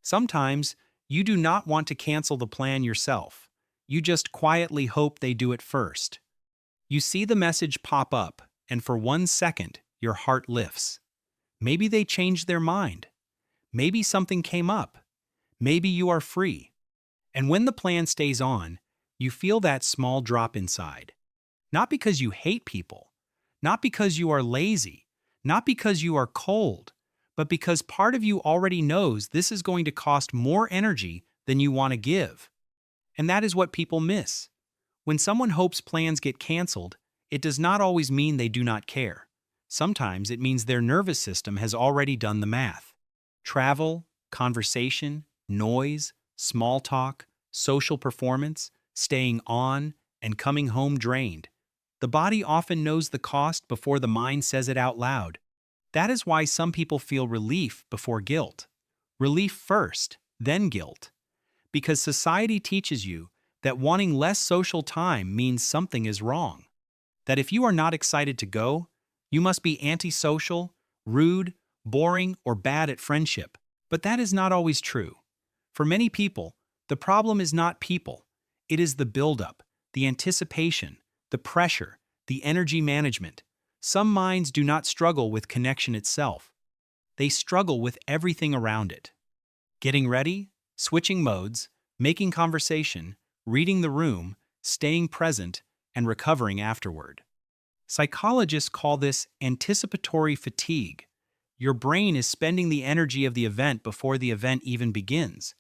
Sometimes, you do not want to cancel the plan yourself. You just quietly hope they do it first. You see the message pop up, and for 1 second, your heart lifts. Maybe they changed their mind. Maybe something came up. Maybe you are free. And when the plan stays on, you feel that small drop inside. Not because you hate people, not because you are lazy, not because you are cold, but because part of you already knows this is going to cost more energy than you want to give. And that is what people miss. When someone hopes plans get canceled, it does not always mean they do not care. Sometimes it means their nervous system has already done the math. Travel, conversation, noise, small talk, social performance, staying on, and coming home drained. The body often knows the cost before the mind says it out loud. That is why some people feel relief before guilt. Relief first, then guilt. Because society teaches you that wanting less social time means something is wrong. That if you are not excited to go, you must be antisocial, rude, boring, or bad at friendship. But that is not always true. For many people, the problem is not people. It is the buildup, the anticipation, the pressure, the energy management. Some minds do not struggle with connection itself. They struggle with everything around it. Getting ready, switching modes, making conversation, reading the room, staying present, and recovering afterward. Psychologists call this anticipatory fatigue. Your brain is spending the energy of the event before the event even begins.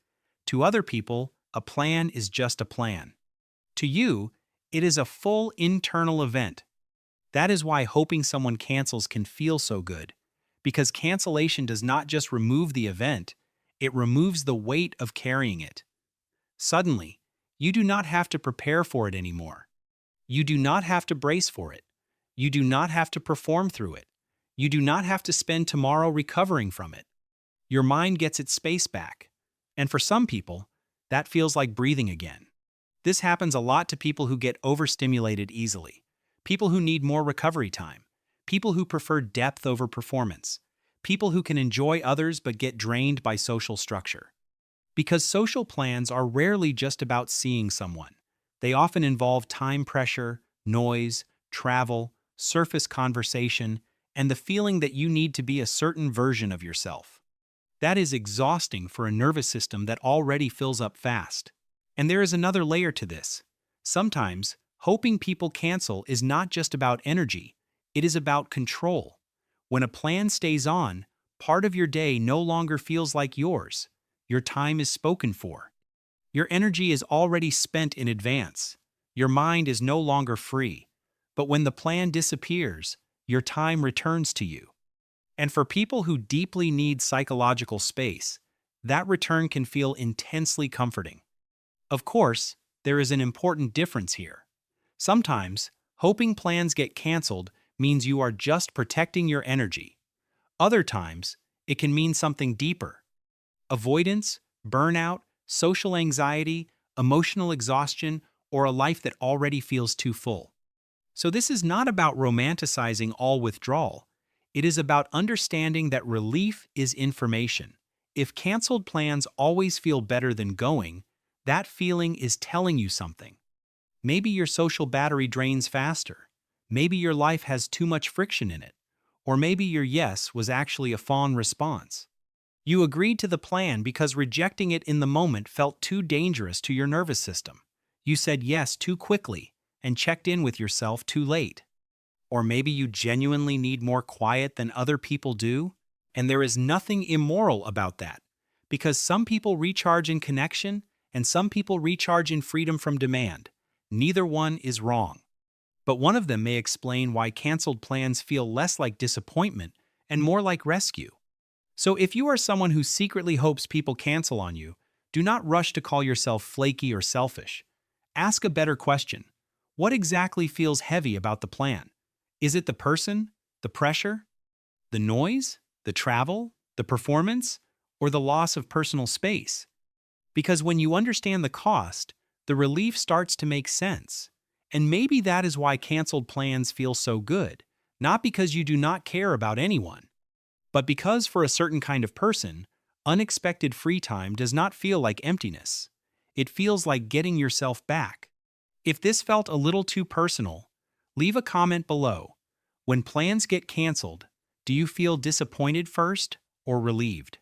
To other people, a plan is just a plan. To you, it is a full internal event. That is why hoping someone cancels can feel so good, because cancellation does not just remove the event, it removes the weight of carrying it. Suddenly, you do not have to prepare for it anymore. You do not have to brace for it. You do not have to perform through it. You do not have to spend tomorrow recovering from it. Your mind gets its space back. And for some people, that feels like breathing again. This happens a lot to people who get overstimulated easily, people who need more recovery time, people who prefer depth over performance, people who can enjoy others but get drained by social structure. Because social plans are rarely just about seeing someone. They often involve time pressure, noise, travel, surface conversation, and the feeling that you need to be a certain version of yourself. That is exhausting for a nervous system that already fills up fast. And there is another layer to this. Sometimes, hoping people cancel is not just about energy, it is about control. When a plan stays on, part of your day no longer feels like yours. Your time is spoken for. Your energy is already spent in advance. Your mind is no longer free. But when the plan disappears, your time returns to you. And for people who deeply need psychological space, that return can feel intensely comforting. Of course, there is an important difference here. Sometimes, hoping plans get canceled means you are just protecting your energy. Other times, it can mean something deeper. Avoidance, burnout, social anxiety, emotional exhaustion, or a life that already feels too full. So this is not about romanticizing all withdrawal. It is about understanding that relief is information. If canceled plans always feel better than going, that feeling is telling you something. Maybe your social battery drains faster. Maybe your life has too much friction in it. Or maybe your yes was actually a fawn response. You agreed to the plan because rejecting it in the moment felt too dangerous to your nervous system. You said yes too quickly and checked in with yourself too late. Or maybe you genuinely need more quiet than other people do, and there is nothing immoral about that, because some people recharge in connection and some people recharge in freedom from demand. Neither one is wrong. But one of them may explain why canceled plans feel less like disappointment and more like rescue. So if you are someone who secretly hopes people cancel on you, do not rush to call yourself flaky or selfish. Ask a better question. What exactly feels heavy about the plan? Is it the person, the pressure, the noise, the travel, the performance, or the loss of personal space? Because when you understand the cost, the relief starts to make sense. And maybe that is why canceled plans feel so good, not because you do not care about anyone, but because for a certain kind of person, Unexpected free time does not feel like emptiness. It feels like getting yourself back. If this felt a little too personal, leave a comment below. When plans get canceled, do you feel disappointed first or relieved?